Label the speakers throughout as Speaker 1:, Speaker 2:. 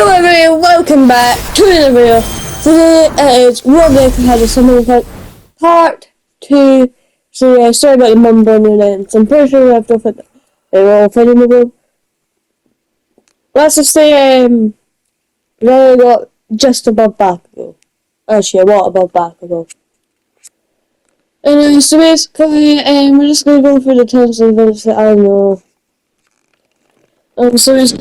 Speaker 1: Hello everyone, welcome back to another video. Today it is Robert had a summary part 2. So yeah, sorry about the mumbling and then some pressure left off it. They were all fighting the room. Let's just say we only got just above back ago. Actually, what above back ago. Anyway, so basically we're just gonna go through the terms and events that I know. So it's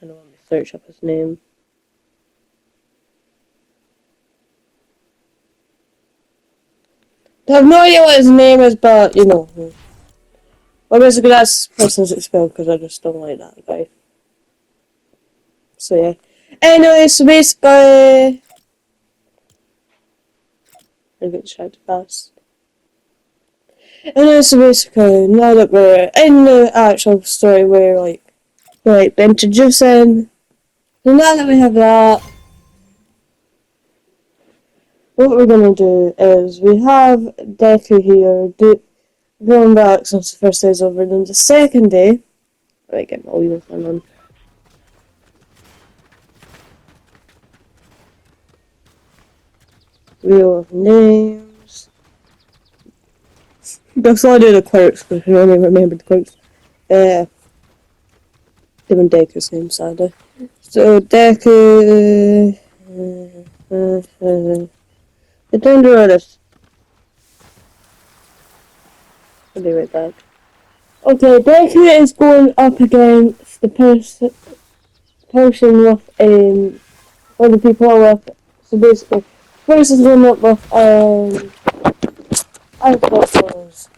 Speaker 1: I don't want to search up his name. I have no idea what his name is, but you know. Well, basically that's person's expelled because I just don't like that guy. So yeah. Anyway, so basically I get distracted fast. Anyway, so basically now that we're in the actual story we're introducing. So now that we have that, what we're gonna do is we have Deku here going back since the first day's over, then the second day. Right, get my wheels on. Wheel of names. That's all I do the quirks because I only remember the quirks. Given Deku's name, sadly. So Deku. I don't do all this. I'll be right back. Okay, Deku is going up against the person with or the people with. So basically, first is going up with I suppose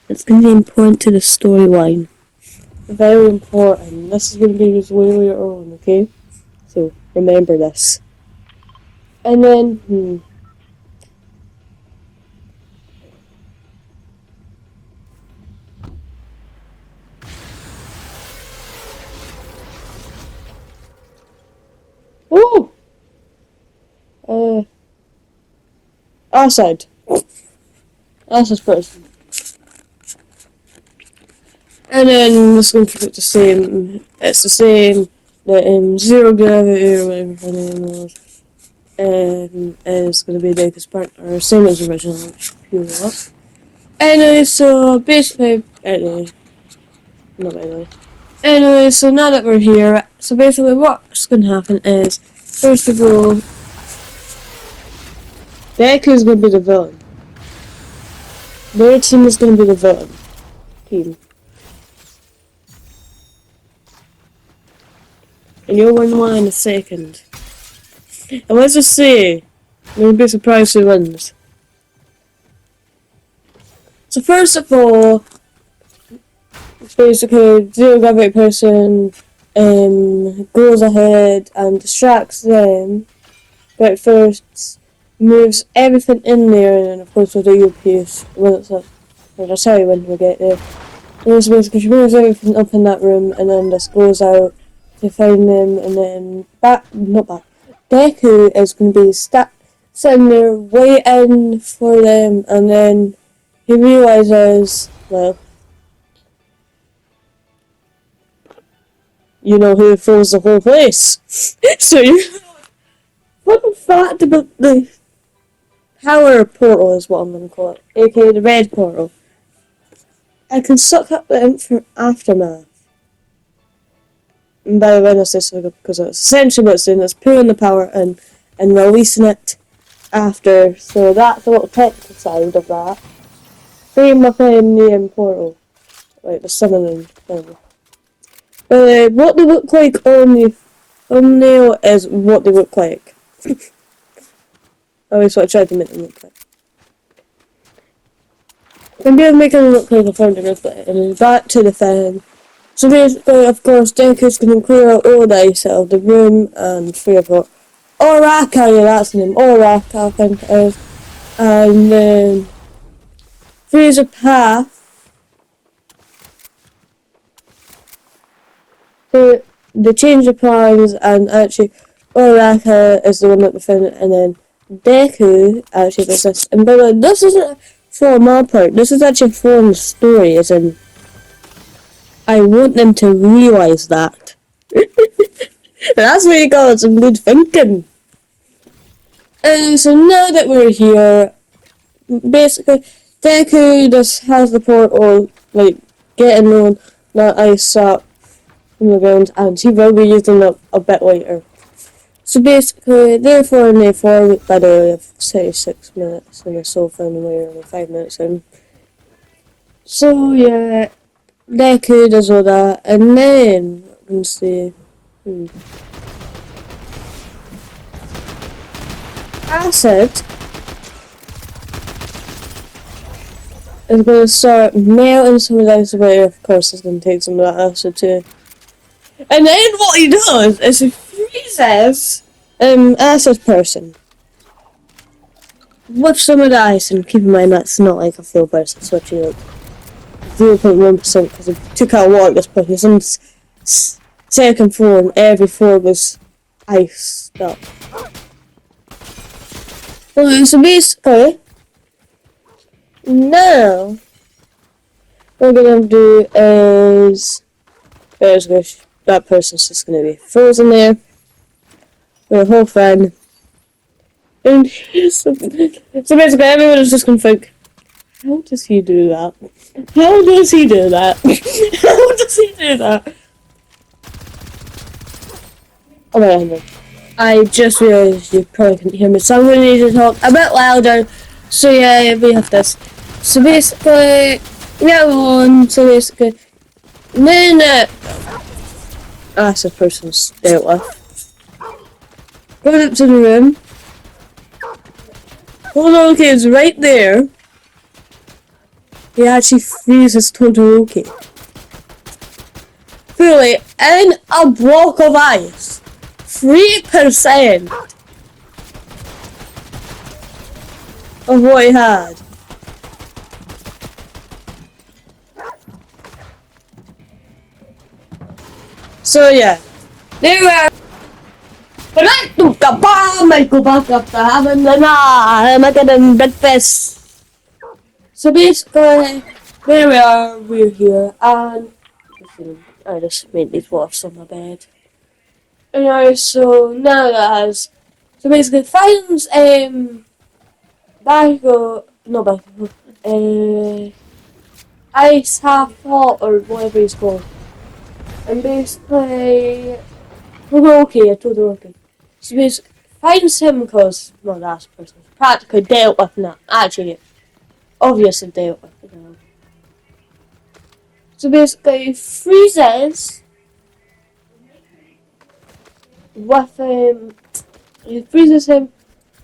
Speaker 1: it's going to be important to the storyline. Very important. This is going to be just way later on, okay? So remember this. And then Ooh! Acid. Acid person. And then it's going to keep it the same. It's the same. The zero gravity or whatever her name was. And it's going to be Deku's partner, same as the original, pure up. Anyway, so basically, not by the way. Anyway, so now that we're here, so basically what's going to happen is, first of all, Deku's going to be the villain. Their team is going to be the villain team. And you'll win one in a second. And let's just say, you'll be surprised who wins. So first of all, basically, zero gravity person goes ahead and distracts them, but first moves everything in there, and then of course with the earpiece when it's up. I'll tell you when we get there. And so basically, she moves everything up in that room, and then just goes out to find them, and then Deku is going to be sitting there waiting for them, and then he realizes, well, you know who fills the whole place. So fun fact about the power portal is what I'm going to call it, aka the red portal. I can suck up the aftermath. And by the way, I say suck up because it's essentially what it's doing. It's pulling the power and releasing it after. So that's a little technical side of that. Same within the portal, like the summoning thing. What they look like on the thumbnail is what they look like. Always what I tried to make them look like. I'm going to make them look like a fountain, but back to the thing. So basically, of course, Deku's going to clear out all the ice out of the room and free up Oraka, yeah, that's the name, Oraka, I think it is. And then freeze a path. So they change the plans, and actually Oraka is the one that they found it, and then Deku actually does this. And by the way, this isn't for my part, this is actually for the story, as in I want them to realise that. That's what you call some good thinking. And so now that we're here, basically, Deku just has the portal, like, getting on that ice up from the ground, and he will be using it a bit later. So basically, therefore and therefore, by the way, we have 36 minutes in the sofa and we're only 5 minutes in. So yeah, Deku does all that, and then, let's see, Acid is going to start melting some of the ice away. Of course, it's going to take some of that acid too. And then what he does is he freezes Acid person with some of the ice. And keep in mind that's not like a full burst, it's literally like 0.1% because it took out water this point. He's on the second floor and every floor was iced up. Well, so basically, now what we're gonna do is that person's just gonna be frozen there with a whole thing. And so basically everyone is just gonna think, how does he do that? How does he do that? How does he do that? Oh my god, I just realised you probably couldn't hear me, so I'm gonna need to talk a bit louder. So yeah, we have this. So basically, so basically, then Acid person's dealt with. Goes up to the room. Todoroki is right there. He actually freezes Todoroki. Fully in a block of ice. 3% of what he had. So yeah, there we are. But I took a bomb and go back up to heaven and I'm getting breakfast. So basically, there we are, we're here, and I just made these wasps on my bed. Anyway, so now that has, so basically finds Bakugo, no Bakugo, Ice Half Hot or whatever he's called, and basically Todoroki. So basically finds him because, well, that's person practically dealt with now. Actually, obviously dealt with it now. So basically freezes with he freezes him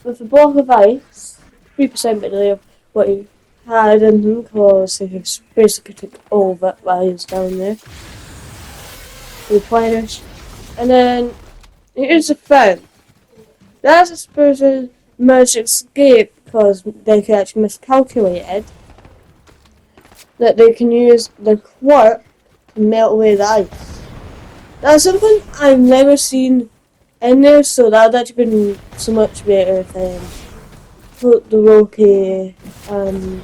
Speaker 1: with a block of ice, 3% basically of what he had in him because he basically took all of it while he was down there. Replenish. And then here's the thing. That's a person managed to escape because they can actually miscalculated that they can use the quirk to melt away the ice. That's something I've never seen in there, so that would actually been so much better than Todoroki and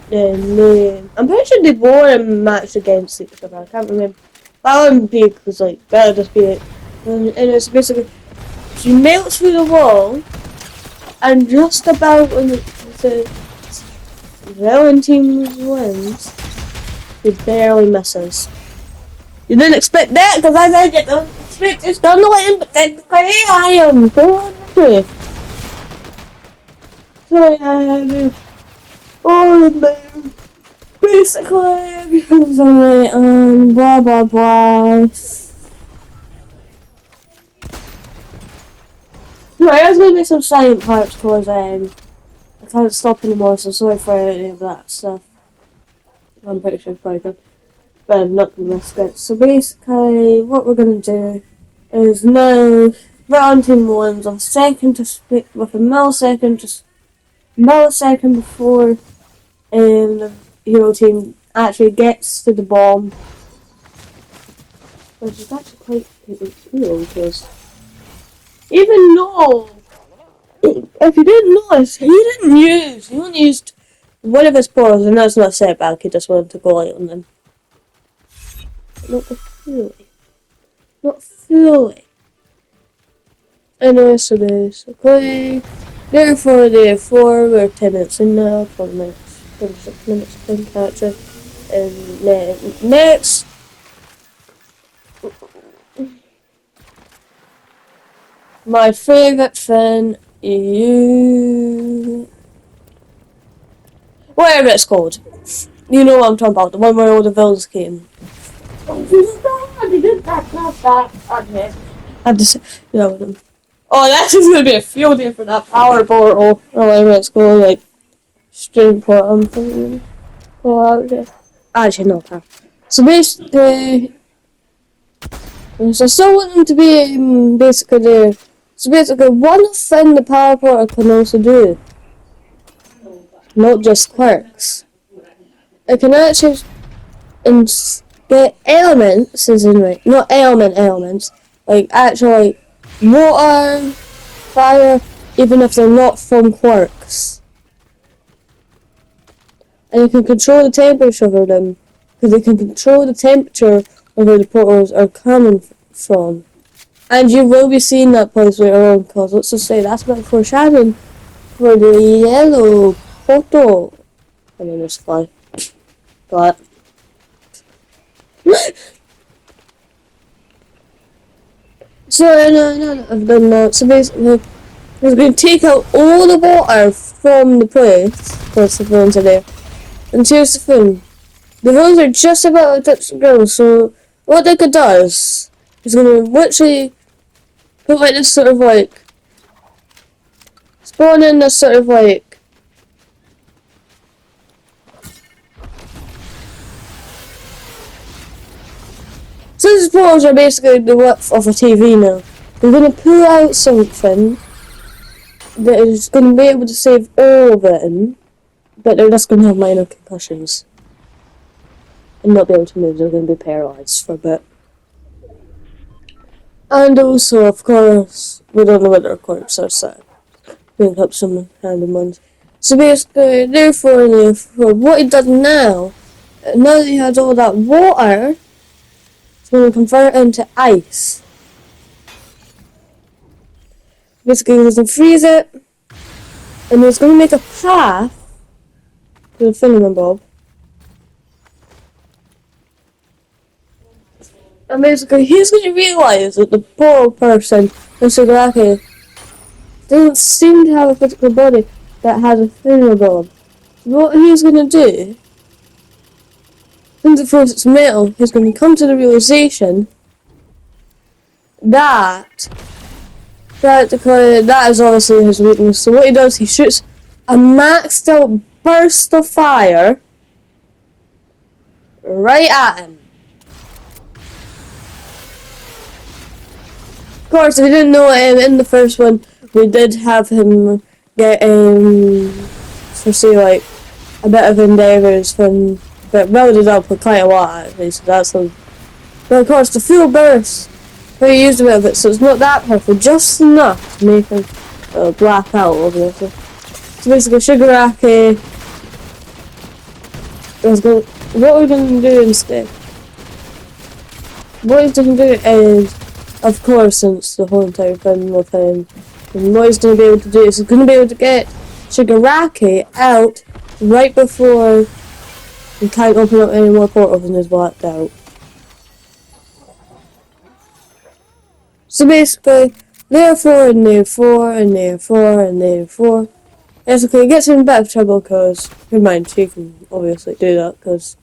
Speaker 1: then I'm pretty sure they wore a match against each other, I can't remember. That one was like better just be it. And it's basically she melts through the wall and just about when the Valentine wins, he barely misses. You didn't expect that because I said you don't expect it's done the way, but then I am going to. So yeah, oh man. Basically everything's alright and blah blah blah. Right, I was gonna make some silent parts because I can't stop anymore, so sorry for any of that stuff. I'm pretty sure it's probably good. But I'm not gonna risk it. So basically what we're gonna do is now Valentine wins a second to split with a millisecond before the hero team actually gets to the bomb. Which is actually quite cool because even though if you didn't notice, he only used one of his paws, and that's not a setback, he just wanted to go out on them. Not fully. Anyway, so basically, therefore, we're 10 minutes in now, 20 minutes, 26 minutes, I think, actually. And then next, my favourite thing, whatever it's called. You know what I'm talking about, the one where all the villains came. I just, oh, that's just gonna be a field day for that power portal, or whatever it's called, like, stream port, I'm thinking. Oh, out there. Actually, no, power. So basically, so I still want them to be basically there. So basically, one thing the power portal can also do, not just quirks, it can actually get elements, as in like, not elements, like actual like water, fire, even if they're not from quirks. And you can control the temperature of them, because they can control the temperature of where the portals are coming from. And you will be seeing that place later on, because let's just say that's about foreshadowing for the yellow portal. I mean, it's fine. But so no, I've done that. So basically, we're going to take out all the water from the place, because the phones are there. And here's the thing. The phones are just about to touch the ground, so what Deca does is going to literally put like this sort of like, spawn in this sort of like, so these portals are basically the width of a TV now. We're going to pull out something that is going to be able to save all of it in, but they're just going to have minor concussions. And not be able to move, they're going to be paralysed for a bit. And also, of course, we don't know what their quirks are, so pick up some random ones. So basically, therefore, what he does now that he has all that water, it's going to convert it into ice. Basically, he's going to freeze it, and he's going to make a path to the thingamabob. And basically, he's going to realise that the poor person, Mr. Galaki, doesn't seem to have a physical body that has a thingamabob. What he's going to do, since it forces its metal, he's going to come to the realisation that that is obviously his weakness. So what he does, he shoots a maxed out burst of fire right at him. Of course, if you didn't know, in the first one, we did have him get for say like a bit of endeavours from, but welded up with quite a lot actually. So that's a, but of course the full burst, we used a bit of it, so it's not that powerful, just enough to make him black out obviously. So basically, Shigaraki is going. What we're going to do instead? What he's going to do is, of course, since the whole entire thing with him, and what he's going to be able to do is he's going to be able to get Shigaraki out right before he can't open up any more portals and is blacked out. So basically, therefore, basically, it gets in a bit of trouble because, never mind, she can obviously do that because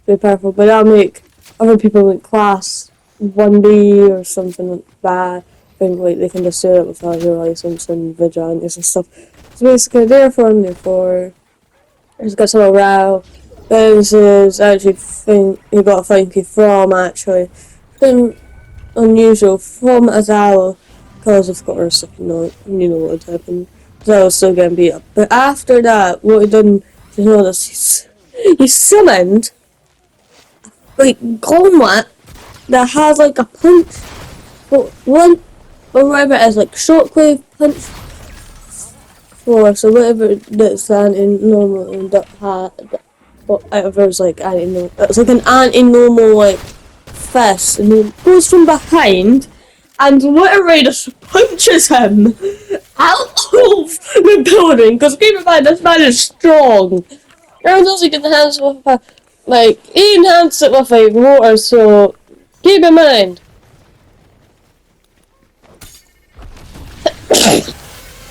Speaker 1: they're powerful, but that'll make other people in class 1B or something like that think like they can just do it without your license and vigilantes and stuff. So basically, therefore, he's got some row. This is actually he got a thank you from actually. Unusual from Azawa, because of course, you know what would happen. Azawa's still getting beat up. But after that, what he done to notice, he summoned like gauntlet that has like a punch, but one or whatever it is, like shockwave punch force or whatever that's anti-normal and whatever's like anti-normal. It's like an anti-normal like fist, and he goes from behind and literally just punches him out of the building. Because keep in mind, this man is strong. Everyone else he can enhance with he enhanced it with water, so keep in mind.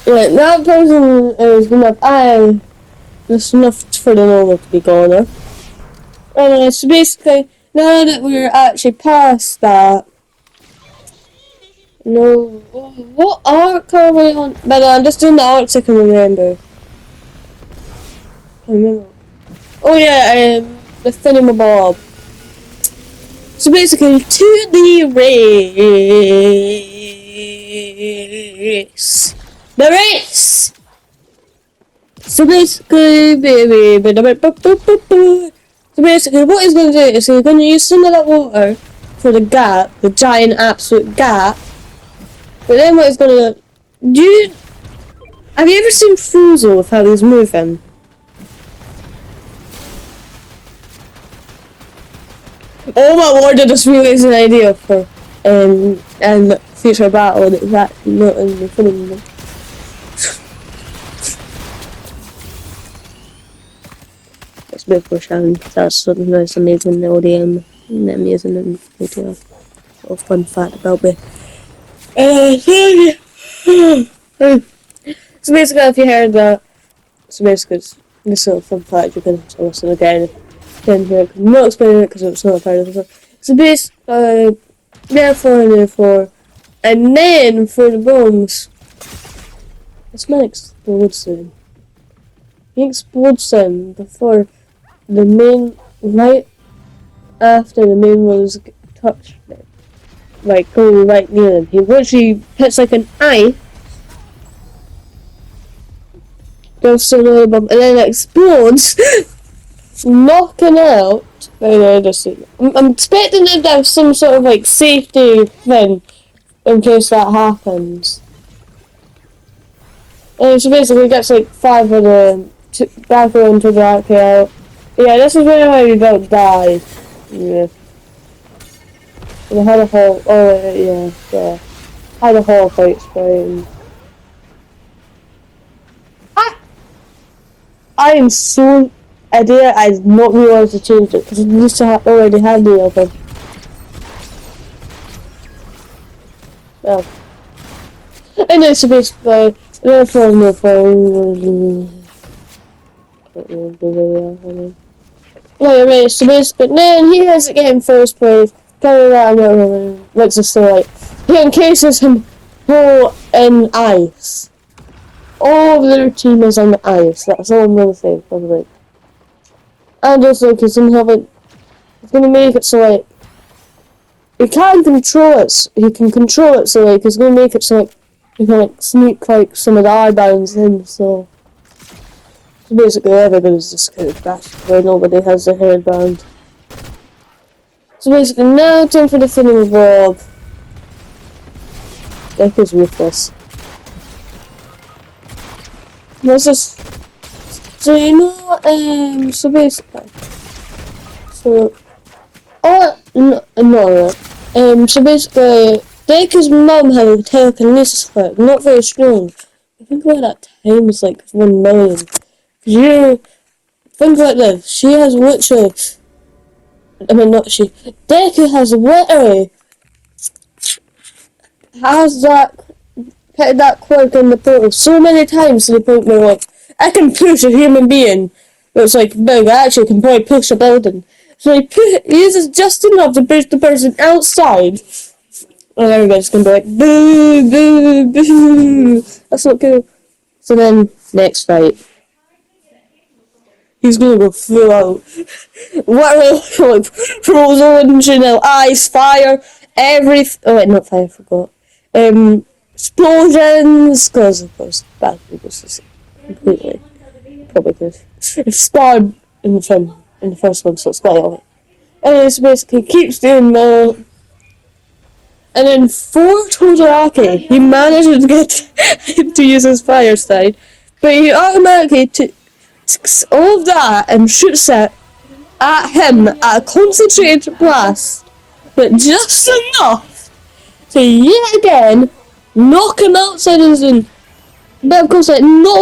Speaker 1: Right, that person is gonna have iron just enough for the normal to be gone now. Anyway, so basically, now that we're actually past that, no, what arc are we on? But I'm just doing the arcs I can remember. I remember. Oh yeah, the thingamabob. So basically, to the race. The race! So basically, what he's going to do is he's going to use some of that water for the gap, the giant absolute gap. But then what he's going to do, have you ever seen Frozen with how he's moving? Oh my lord, I just realised an idea for and future battle that's actually not in the film. That's a bit foreshadowing. That's something that's amazing in the ODM and amazing in video. A fun fact about me. So basically, if you heard that, so basically, this little fun fact you can listen again. Then here, I'm not explaining it because it's not part of the song. So basically, therefore, and then for the bombs, this man explodes soon. He explodes soon before the main, right after the main ones touch it. Like, go right near him. He literally hits like an eye, goes to another bomb, and then it explodes, knocking out. I'm expecting them to have some sort of like safety thing in case that happens. And so basically, gets like 5 of them back onto the arcade. Yeah, this is where I about to die. Yeah. And I had a whole. Oh yeah. I had a whole fight spraying. I am so idiot. I did not realize to change it because I used to already have the open. Well, and it's a basically therefore no phone. Anyway, so basically, then he has it in first place. Carry that and let's just say like he encases him whole in ice. All of their team is on the ice. That's all I'm gonna say. Probably. And also, because somehow like it's gonna make it so like he can control it. He can control it so like he's gonna make it so like you can like sneak like some of the eye-bands in. So basically, everybody's just kind of bashed where nobody has a hairband. So basically, now time for the thingamabob. Deck is ruthless. Let's just. So you know, so basically, so so basically, Deck's mum had a telekinesis quirk, not very strong. I think like that time was like 1 million. You think like this, she has literally, not she, Deku has literally, has put that quirk in the portal so many times to the point where like, I can push a human being that's like big, I actually can probably push a building. So he uses just enough to push the person outside, and everybody's gonna be like, boo, boo, boo, that's not cool. So then, next fight. He's gonna go full out. What like frozen, ice, fire, everything. Oh wait, not fire, I forgot. Explosions, because of course bad people just completely probably because it's scarred in the film in the first one, so it's got all of it. And it's basically keeps doing that. And then for Todoraki, he manages to get to use his fire side, but he automatically takes all of that and shoots it at him at a concentrated blast, but just enough to yet again knock him outside his zone. But of course, like not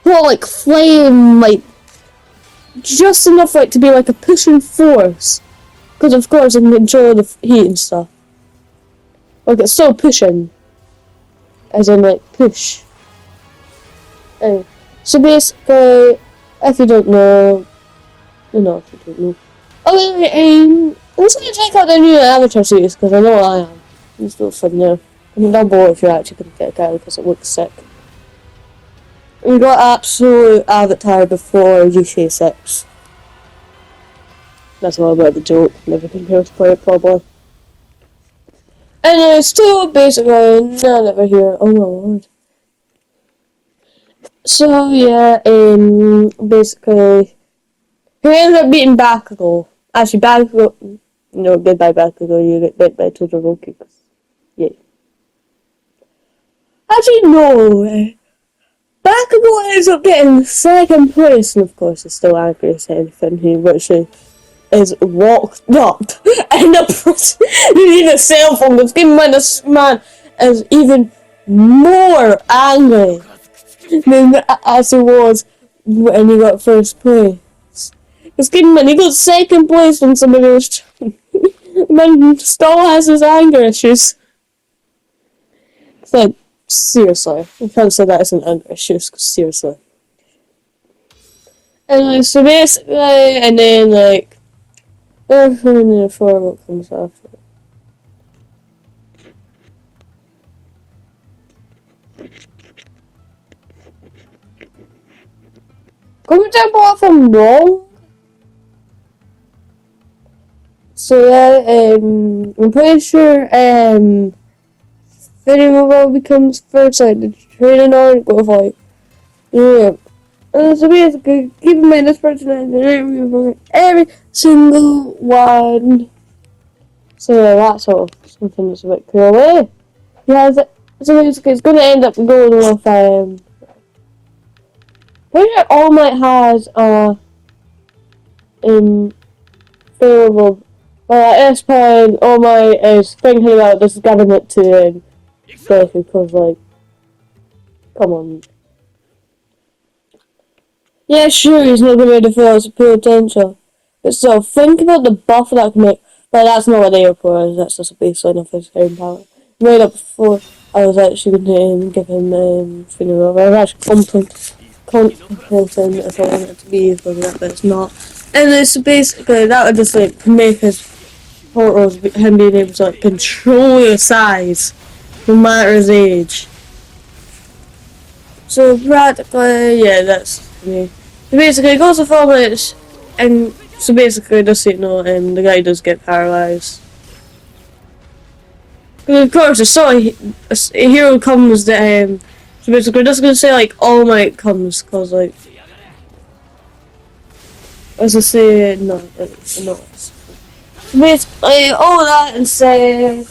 Speaker 1: like flame, like just enough like to be like a pushing force. Because of course I can control the heat and stuff. Like it's still pushing, as in like push. Anyway, so basically, if you don't know, you know if you don't know. Okay, let's go check out the new Avatar series because I know I am. It's not fun there. I mean, don't bother if you're actually going to get a guy because it looks sick. We got absolute Avatar before UK6. That's all about the joke. Never compared to play it probably. And still basically none over here. Oh my lord. So yeah, basically who ended up beating Bakugo? Actually Bakugo no, goodbye Bakugo, you get bit by Todoroki. Yeah. Actually no. Bakugo ends up getting second place, and of course it's still angry as anything. He literally is locked up in a prison. You need a cell phone. Let's give him this man is even more angry than as he was when he got first place. Let's give him he got second place when somebody was man still has his anger issues. It's like seriously, you can't say that isn't anger issues. Seriously. And like so basically, and then like. Everything in the form what comes after. Comment down below if I'm wrong. So yeah, I'm pretty sure Video becomes first like the training on go fight. Yeah. So basically keep in mind this person has every single one. So yeah, that's all something that's a bit cool, eh? Yeah, so basically it's gonna end up going with pretty sure All Might has favorable. Well, at this point, All Might is thinking about just giving it to Goku because like, come on. Yeah, sure, he's not gonna be able to feel his full potential, but still, think about the buff that can make. But that's not what they are for. That's just a baseline of his own power. Right up before I was actually going to give him funeral. I was actually contemplating if I wanted it to be for that, but it's not. And it's basically that would just like make his portals, him being able to like control his size, no matter his age. So practically, yeah, that's me. So basically, it goes to 4 minutes, and so basically, just so you know, the guy does get paralyzed. Because of course, a hero comes that, so basically, just gonna say, like, All Might comes, because, like, as I say, no, so basically, all that and say,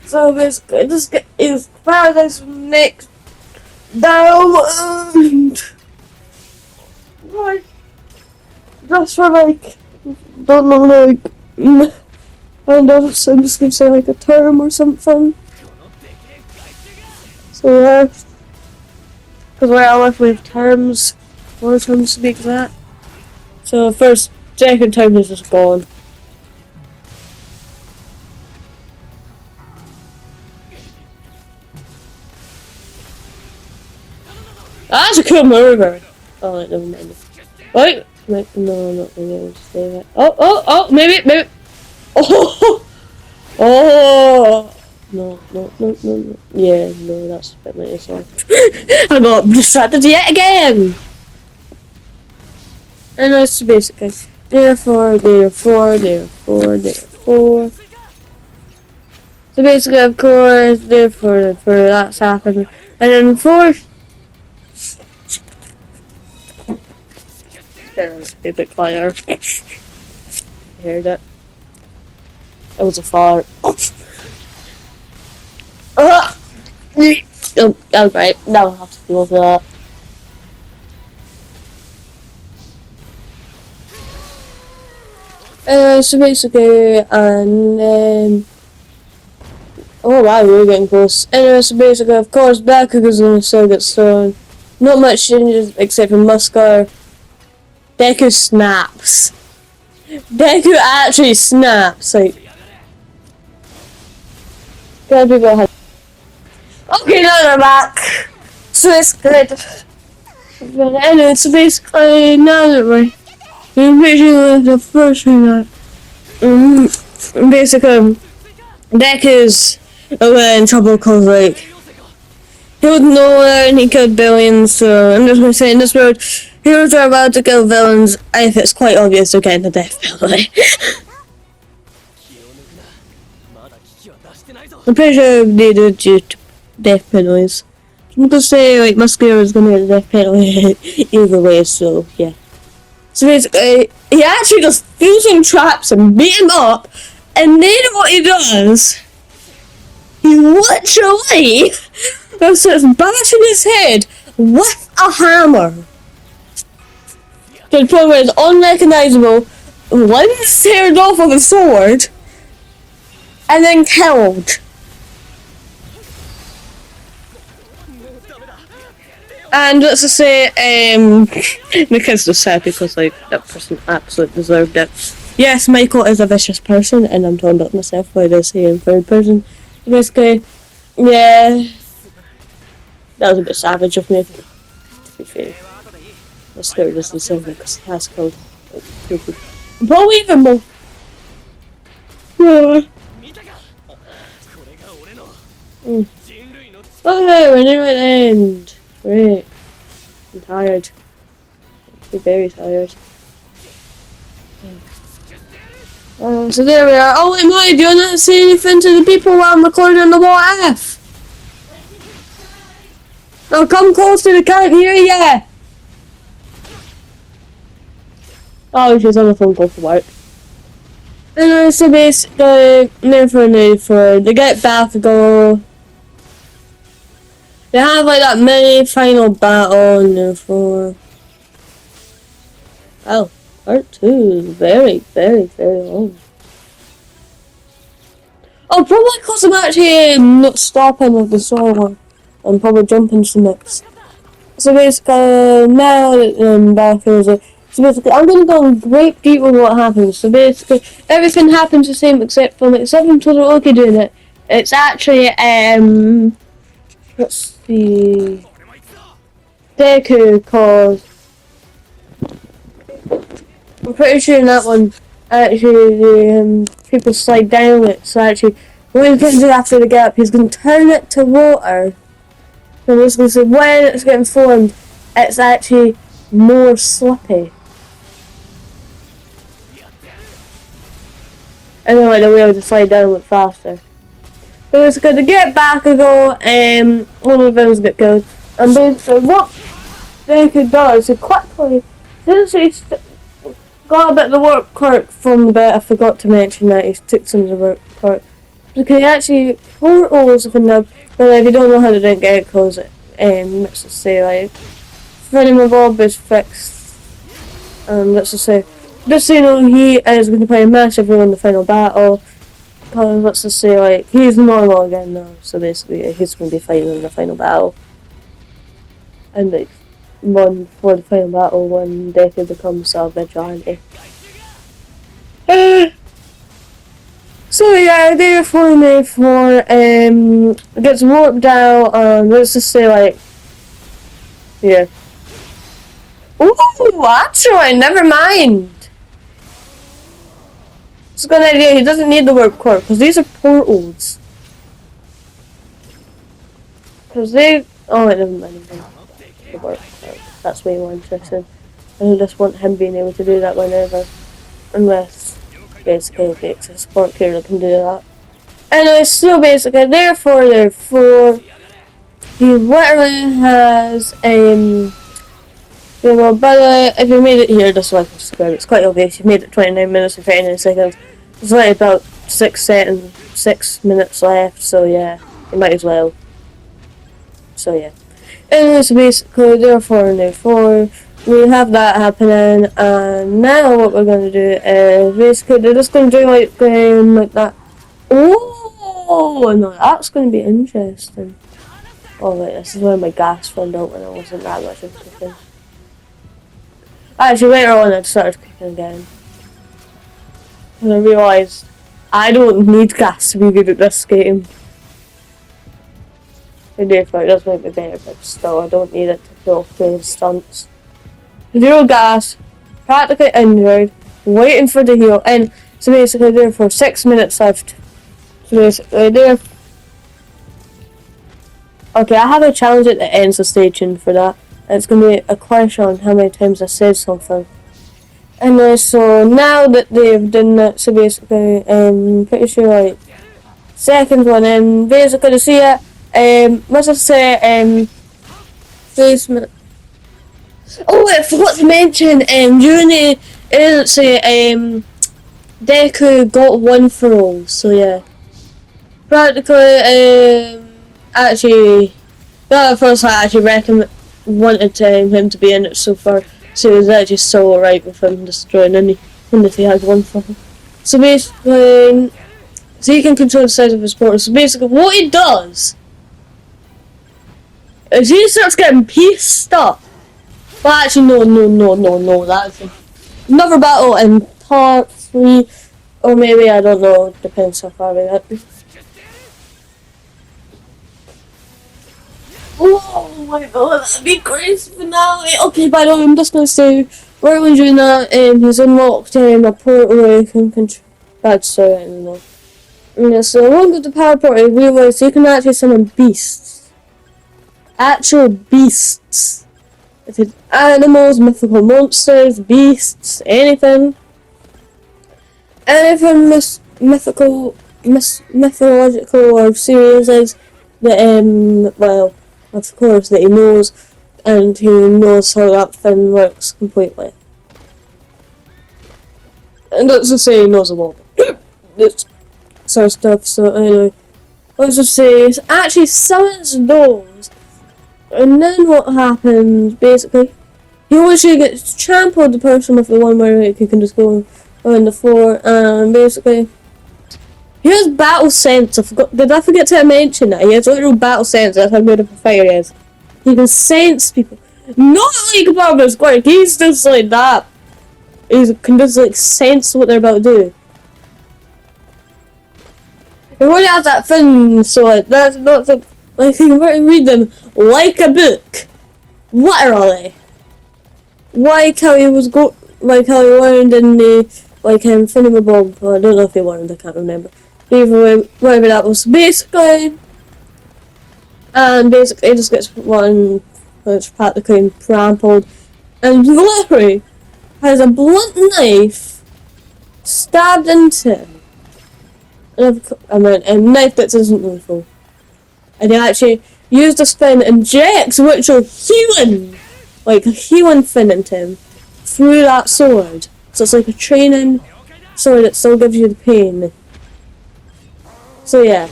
Speaker 1: so basically, just get his paradise from next down, like, just for, like, don't know, like, I don't know, so I'm just gonna say like a term or something. So yeah, because where I live we have terms, 4 terms to be exact. So second term is just gone. That's a cool mover. Oh wait, never mind. Wait, no, I'm not gonna be able to say that. Oh, maybe. Oh. Oh! No. Yeah, no, that's a bit later, sorry. I got distracted yet again! And that's basically therefore. So basically, of course, therefore, that's happened. And then fourth. There's a bit quieter. You heard it? It was a fart. Oh, right. Now I have to deal with that. So basically, and Oh wow, we're getting close. Anyway, so basically, of course, Bakugo's gonna still get thrown. Not much changes except for Muscar. Deku snaps. Deku actually snaps. Like, God, people have. Okay, now they're back. So it's good. But anyway, so basically, now that we're basically the first thing that. Basically, Deku's in trouble because, like, he would nowhere and he killed billions, so I'm just gonna say in this world, heroes are allowed to kill villains if it's quite obvious they're getting the death penalty. I'm pretty sure they do due to death penalties. I'm gonna say like Muscular is gonna get the death penalty either way, so yeah. So basically, he actually just steals some traps and beat him up, and then what he does, he literally starts bashing his head with a hammer. To the point where it's unrecognizable, limbs teared off of a sword, and then killed. And let's just say, the kid's just sad because, like, that person absolutely deserved it. Yes, Michael is a vicious person, and I'm talking about myself by this here in third person. Basically, yeah, that was a bit savage of me, to be fair. My spirit doesn't deserve it because he has killed, like, 2 people. Probably even more. Okay, we're near the end. Great. I'm tired. I'm very tired. So there we are. Oh, wait, Molly, do you not say anything to the people while I'm recording the what if? Oh, come closer, they can't hear ya! Oh, she's on the phone call for work. Anyway, so basically, for they get Bakugo. They have like that mini final battle and therefore. Oh, part 2 is very, very, very long. Oh, probably because I'm actually not stopping with the story one. I'm probably jumping to the next. So basically, now that Bakugo's like, so basically, I'm going to go in great detail with what happens. So basically, everything happens the same except for like something Todoroki doing it. It's actually let's see, Deku, cause I'm pretty sure in that one actually the people slide down it. So actually, when he gets it after the gap, he's going to turn it to water. So basically, so when it's getting formed, it's actually more slippy. And then like the wheel to slide down a bit faster. So it's good to get Bakugo, one of the villains get killed. And basically what Deku does, he quickly, since he's got a bit of the work quirk from the bit, I forgot to mention that he took some of the work quirk. Because he actually portals from them, but if you don't know how to get it, because let's just say like, Freddy Bob is fixed. Let's just say, just so you know, he is going to play a massive role in the final battle. Because let's just say, like, he's normal again now. So basically, he's going to be fighting in the final battle. And, like, run for the final battle when Deku becomes a vigilante. So yeah, therefore, gets warped out, let's just say, like, yeah. Ooh, actually, never mind. It's a good idea. He doesn't need the word quirk because these are portals. Because they. Oh, wait, never mind. The word quirk. That's way more interesting. I just want him being able to do that whenever. Unless, basically, if it's a support character that can do that. Anyway, so basically, therefore, he literally has, well, by the way, if you made it here, just so I can describe it, it's quite obvious. You've made it 29 minutes and 39 seconds. There's like about 6 minutes left, so yeah, you might as well. So yeah. Anyway, so basically, therefore, we have that happening, and now what we're going to do is basically, they're just going to do like that. Ooh! Oh no, that's going to be interesting. Oh wait, this is where my gas found out when I wasn't that much of cooking. Actually, later on I started cooking again. And I realised I don't need gas to be good at this game. And therefore it does make me better, but still I don't need it to pull off the stunts. Zero gas, practically injured, waiting for the heal, and so basically there for 6 minutes left. So basically there. Okay, I have a challenge at the end of the station for that. It's going to be a question on how many times I said something. And so now that they've done that, so basically, pretty sure like second one, and basically to see it, let's just say, basement. Oh, I forgot to mention, during the, let's say, Deku got one for all, so yeah. Practically, actually, that first I actually wanted him to be in it so far, so it was actually so alright with him destroying any, even if he had one for him. So basically, so he can control the size of his portal. So basically, what he does is he starts getting pieced up. Well, actually, no, that's another battle in part 3, or maybe, I don't know, depends how far we get. Oh my god, that'd be crazy finale. Okay, by the way, I'm just gonna say, right when doing that, he's unlocked a portal where he can control. Bad story, I don't know. Yeah, so along with the power portal, he realized he can actually summon beasts. Actual beasts. If it's animals, mythical monsters, beasts, anything. Anything mythological or serious is that, well, of course, that he knows, and he knows how that thing works completely. And let's just say he knows a lot. This sort of stuff, so anyway. Let's just say it actually summons those, and then what happens, basically, he literally gets trampled the person with the one where like, he can just go on the floor, and basically, he has battle sense. Did I forget to mention that? He has literal battle sense, that's how good of a fighter he is. He can sense people. Not like Barbara's quirk, he's just like that. He can just like sense what they're about to do. He already has that thing, so like, that's not the, like you can read them like a book. Literally. Like how he learned in the Thingamabob. Well, I don't know if he learned, I can't remember. Either way, whatever that was. Basically, and basically he just gets one that's practically trampled, and literally has a blunt knife stabbed into him. I mean, a knife that isn't lethal. And he actually used a spin and injects literal healing, like a healing fin into him through that sword. So it's like a training sword that still gives you the pain. So yeah,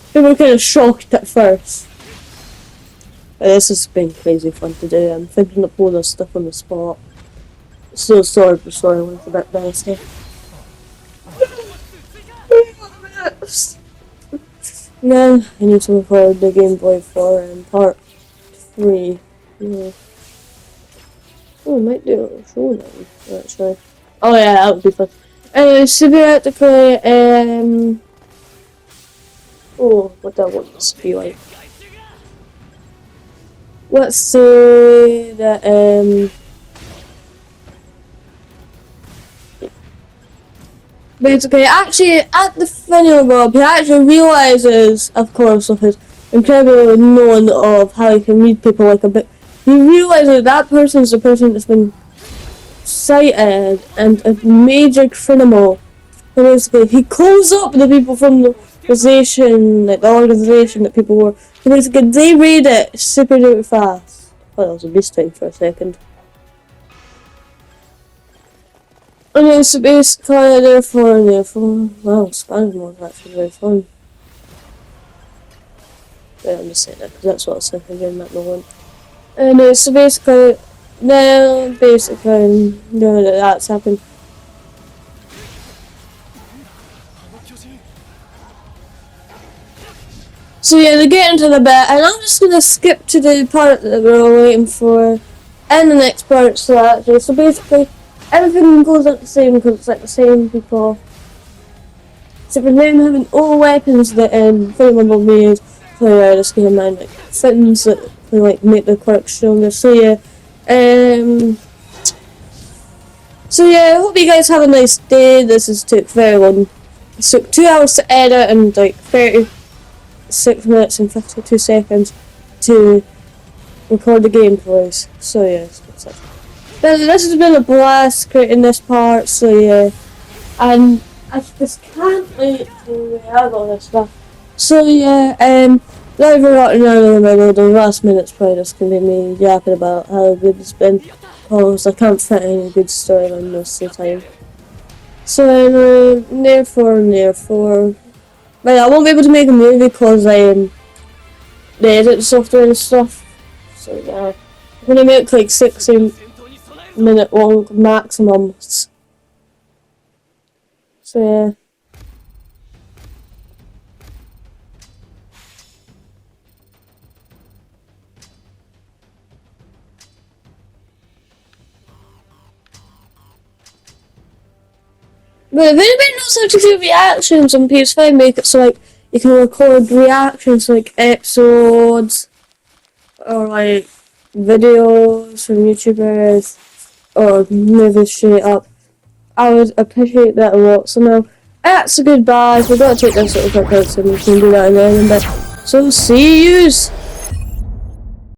Speaker 1: people were kind of shocked at first. But this has been crazy fun to do. I'm thinking of all this stuff on the spot. Still sword for story was a bit messy. Then I need to record the Game Boy 4 and part 3. Yeah. Oh, I might do a show now, actually. Oh yeah, that would be fun. Anyway, so theoretically, oh, what do I want this to be like? Let's say that, basically, actually, at the Thingamabob, he actually realizes, of course, of his incredible knowing of how he can read people like a bit. He realizes that person is the person that's been cited and a major criminal. And basically, he calls up the people from the organization, like the organization that people were. So basically, they read it super duper fast. Oh, that was a beast thing for a second. And then so basically, therefore, wow, Spanish mode was actually very fun. Yeah, I'm just saying that because that's what I was thinking in that moment. And so basically, now basically, now that that's happened. So yeah, they get into the bit, and I'm just gonna skip to the part that we're all waiting for, and the next part. So basically, everything goes up the same because it's like the same people. So for them having all weapons that Flammable made for this game and like things that can like make the quirk stronger. So yeah, I hope you guys have a nice day. This has took very long. It took 2 hours to edit and like 36 minutes and 52 seconds to record the gameplays. So yeah, this has been a blast creating this part. So yeah, and I just can't wait to have all this stuff. So yeah, now we're running out of the middle, the last minute's probably just gonna be me yapping about how good it's been. Because I can't fit any good storyline most of the time. So anyway, therefore, but I won't be able to make a movie because the edit software and stuff. So yeah, I'm gonna make like 60-minute long maximums. So yeah. But if anybody knows how to do reactions on PS5, make it so like you can record reactions like episodes or like videos from YouTubers or movies straight up. I would appreciate that a lot. So now that's a goodbye. We've got to take this little quick out so we can do that in the end. So see yous!